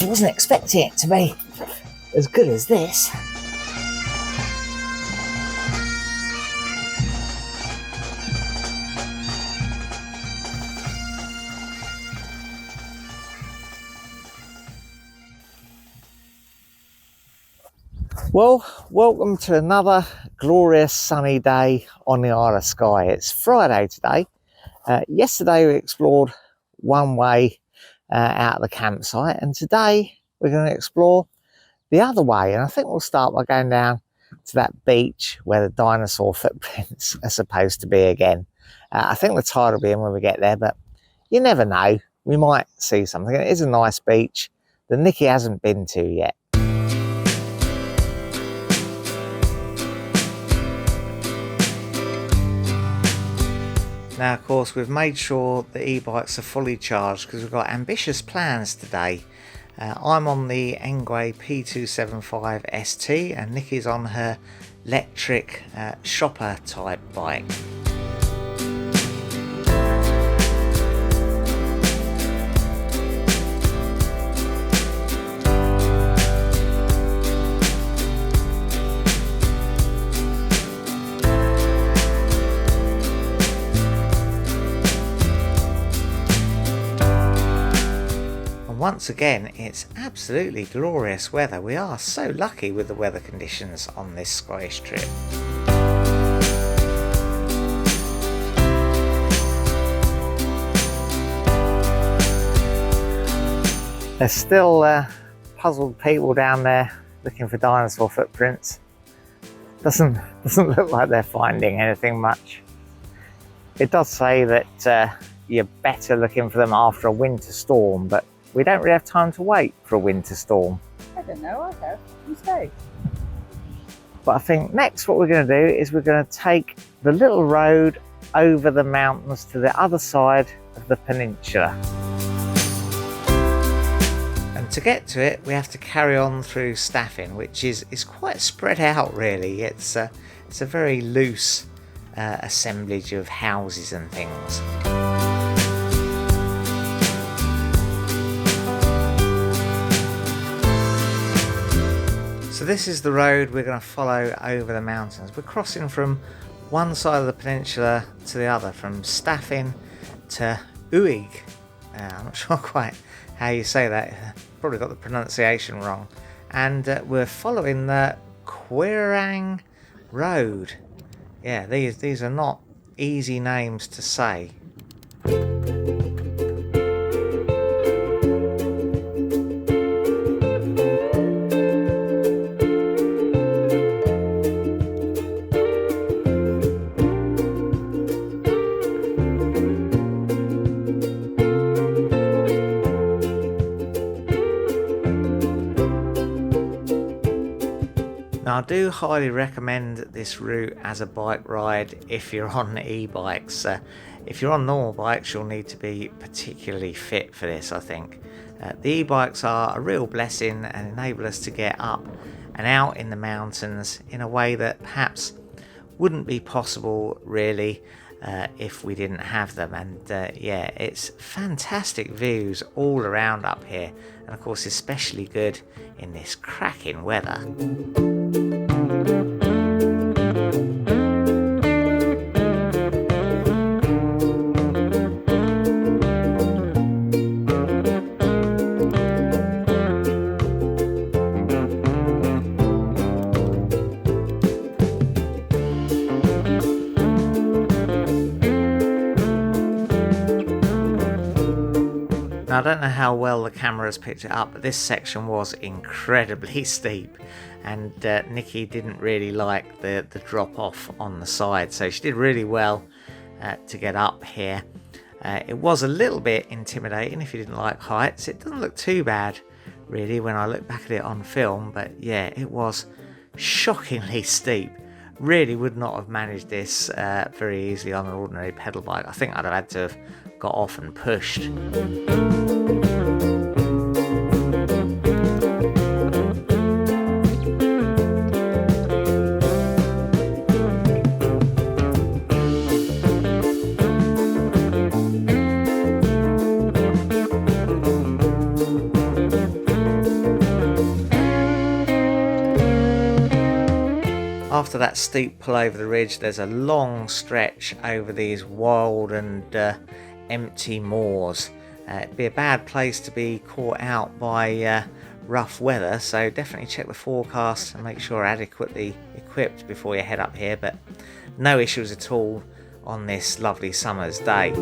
I wasn't expecting it to be as good as this. Well, welcome to another glorious sunny day on the Isle of Skye. It's Friday today. Yesterday we explored one way out of the campsite, and today we're going to explore the other way. And I think we'll start by going down to that beach where the dinosaur footprints are supposed to be again. I think the tide will be in when we get there, but you never know. We might see something. It is a nice beach that Nikki hasn't been to yet. Now, of course, we've made sure the e-bikes are fully charged because we've got ambitious plans today. I'm on the Engwe P275 ST and Nikki's on her electric shopper type bike. Once again, it's absolutely glorious weather. We are so lucky with the weather conditions on this Scottish trip. There's still puzzled people down there looking for dinosaur footprints. Doesn't look like they're finding anything much. It does say that you're better looking for them after a winter storm, but we don't really have time to wait for a winter storm. I don't know, I have. You say. But I think next what we're going to do is we're going to take the little road over the mountains to the other side of the peninsula. And to get to it, we have to carry on through Staffin, which is quite spread out really. It's a very loose assemblage of houses and things. So this is the road we're going to follow over the mountains. We're crossing from one side of the peninsula to the other, from Staffin to Uig. I'm not sure quite how you say that. Probably got the pronunciation wrong. And we're following the Quiraing Road. Yeah, these are not easy names to say. Now, I do highly recommend this route as a bike ride if you're on e-bikes. If you're on normal bikes, you'll need to be particularly fit for this, I think. The e-bikes are a real blessing and enable us to get up and out in the mountains in a way that perhaps wouldn't be possible really if we didn't have them. And yeah, it's fantastic views all around up here, and of course especially good in this cracking weather. Now, I don't know how well the camera has picked it up, but this section was incredibly steep, and Nikki didn't really like the drop off on the side, so she did really well to get up here. It was a little bit intimidating if you didn't like heights. It doesn't look too bad really when I look back at it on film, but yeah, it was shockingly steep. Really would not have managed this very easily on an ordinary pedal bike. I think I'd have had to have got off and pushed. After that steep pull over the ridge, there's a long stretch over these wild and empty moors. It'd be a bad place to be caught out by rough weather, so definitely check the forecast and make sure you're adequately equipped before you head up here, but no issues at all on this lovely summer's day.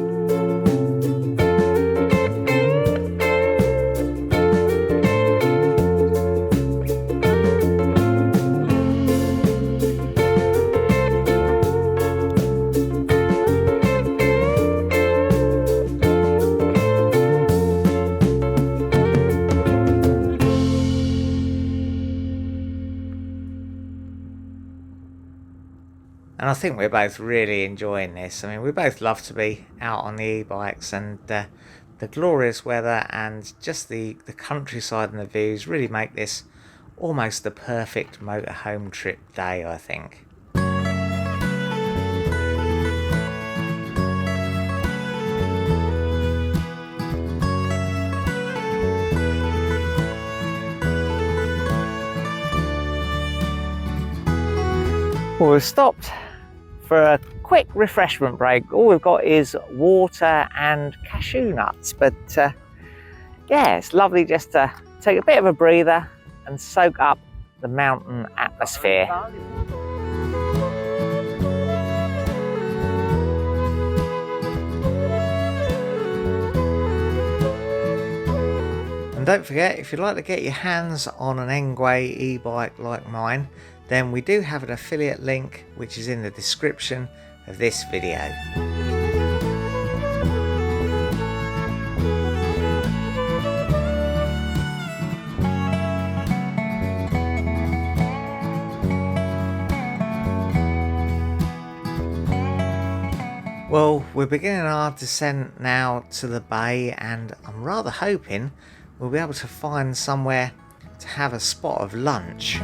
And I think we're both really enjoying this. I mean, we both love to be out on the e-bikes, and the glorious weather and just the countryside and the views really make this almost the perfect motorhome trip day, I think. Well, we've stopped for a quick refreshment break. All we've got is water and cashew nuts, but yeah, it's lovely just to take a bit of a breather and soak up the mountain atmosphere. And don't forget, if you'd like to get your hands on an Ngwe e-bike like mine, then we do have an affiliate link which is in the description of this video. Well, we're beginning our descent now to the bay, and I'm rather hoping we'll be able to find somewhere to have a spot of lunch.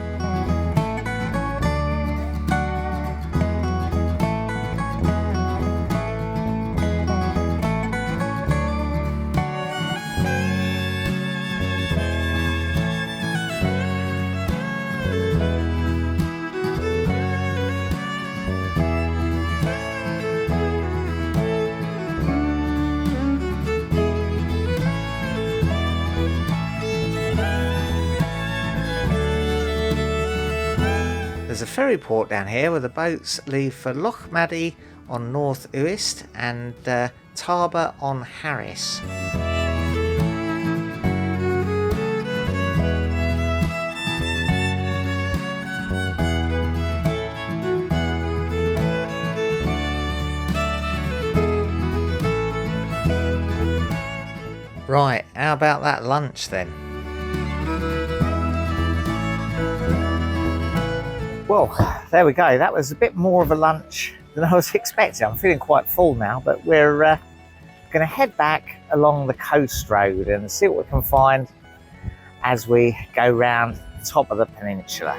There's a ferry port down here where the boats leave for Loch Maddie on North Uist and Tarbert on Harris. Right, how about that lunch then? Well, there we go. That was a bit more of a lunch than I was expecting. I'm feeling quite full now, but we're going to head back along the coast road and see what we can find as we go round the top of the peninsula.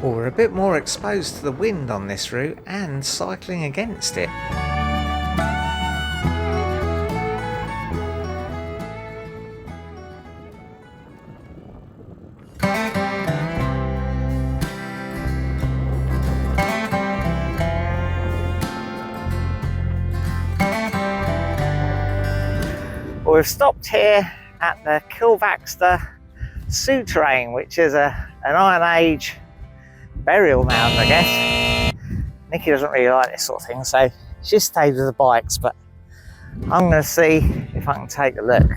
Well, we're a bit more exposed to the wind on this route and cycling against it. Well, we've stopped here at the Kilvaxter Souterrain, which is an Iron Age burial mound, I guess. Nikki doesn't really like this sort of thing, so she stayed with the bikes, but I'm going to see if I can take a look.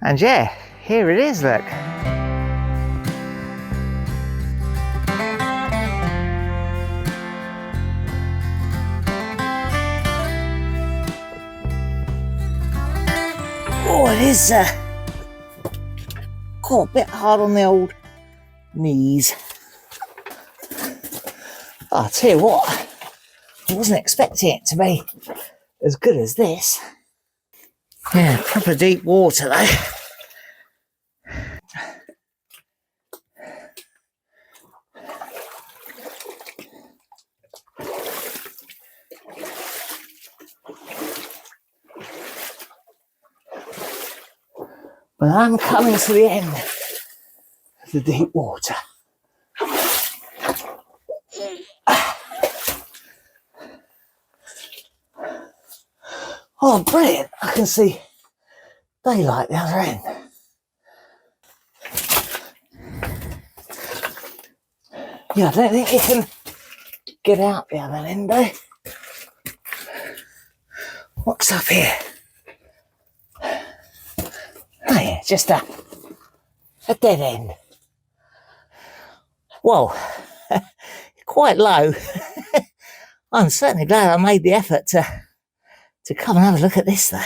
And yeah, here it is, look. Oh, it is quite a bit hard on the old knees. I'll tell you what, I wasn't expecting it to be as good as this. Yeah, proper deep water though. But I'm coming to the end of the deep water. Oh, brilliant! I can see daylight the other end. Yeah, I don't think you can get out the other end, eh? What's up here? Oh yeah, just a dead end. Well, quite low. I'm certainly glad I made the effort to come and have a look at this though.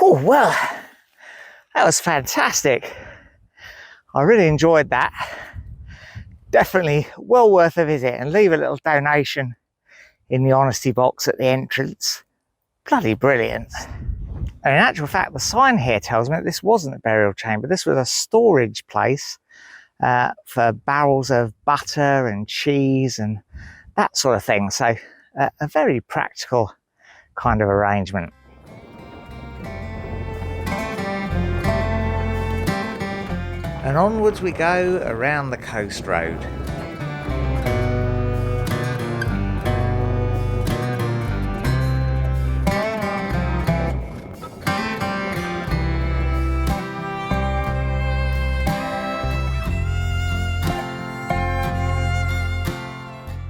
Oh, well, that was fantastic. I really enjoyed that. Definitely well worth a visit, and leave a little donation in the honesty box at the entrance. Bloody brilliant. And in actual fact, the sign here tells me that this wasn't a burial chamber. This was a storage place for barrels of butter and cheese and that sort of thing. So a very practical kind of arrangement. And onwards we go around the coast road.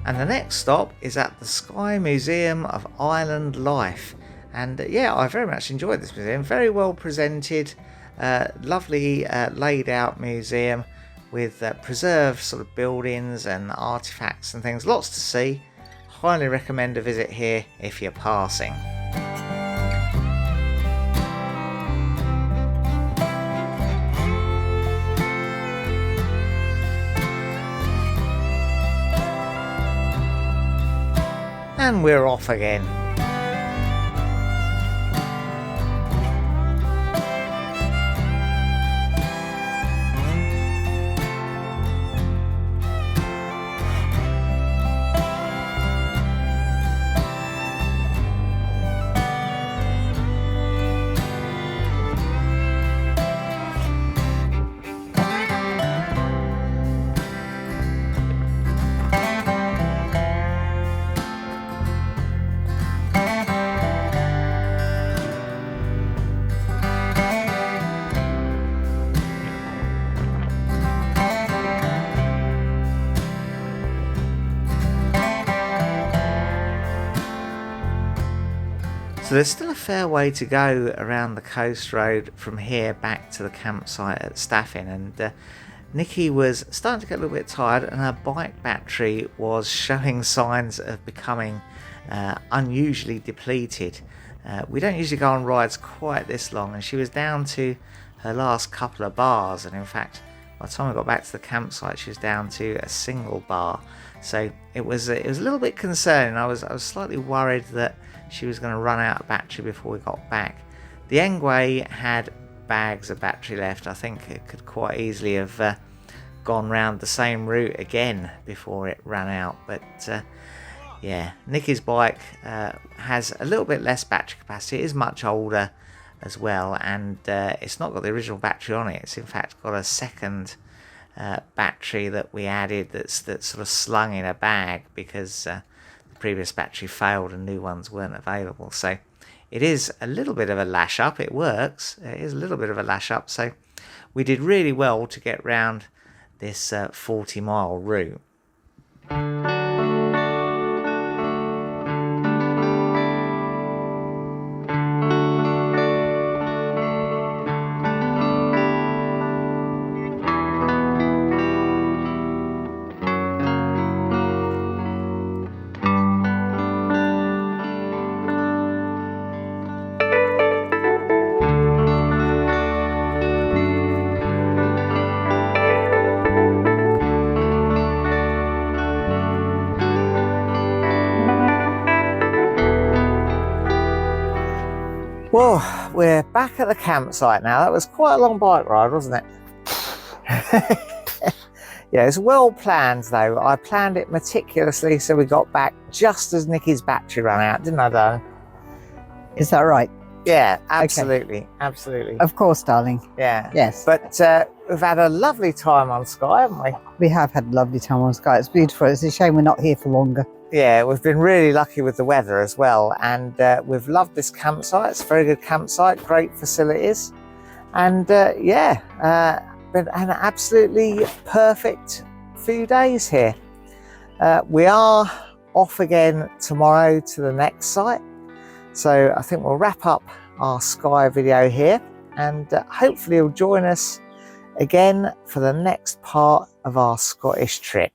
And the next stop is at the Skye Museum of Island Life. And yeah, I very much enjoyed this museum. Very well presented. Lovely laid out museum with preserved sort of buildings and artifacts and things. Lots to see. Highly recommend a visit here if you're passing. And we're off again. So there's still a fair way to go around the coast road from here back to the campsite at Staffin, and Nikki was starting to get a little bit tired and her bike battery was showing signs of becoming unusually depleted. We don't usually go on rides quite this long, and she was down to her last couple of bars, and in fact by the time I got back to the campsite she was down to a single bar. So it was a little bit concerning. I was slightly worried that she was going to run out of battery before we got back. The Engway had bags of battery left. I think it could quite easily have gone round the same route again before it ran out. But Yeah, Nikki's bike has a little bit less battery capacity. It is much older as well, and it's not got the original battery on it. It's in fact got a second battery that we added that's sort of slung in a bag because the previous battery failed and new ones weren't available. So it is a little bit of a lash up. It works. It is a little bit of a lash up. So we did really well to get round this 40-mile route. Well, we're back at the campsite now. That was quite a long bike ride, wasn't it? Yeah, it's well planned though. I planned it meticulously so we got back just as Nikki's battery ran out, didn't I, darling? Is that right? Yeah, absolutely, absolutely. Of course, darling. Yeah. Yes. But we've had a lovely time on Skye, haven't we? We have had a lovely time on Skye. It's beautiful. It's a shame we're not here for longer. Yeah, we've been really lucky with the weather as well, and we've loved this campsite. It's a very good campsite, great facilities, and been an absolutely perfect few days here. We are off again tomorrow to the next site, so I think we'll wrap up our Skye video here, and hopefully you'll join us again for the next part of our Scottish trip.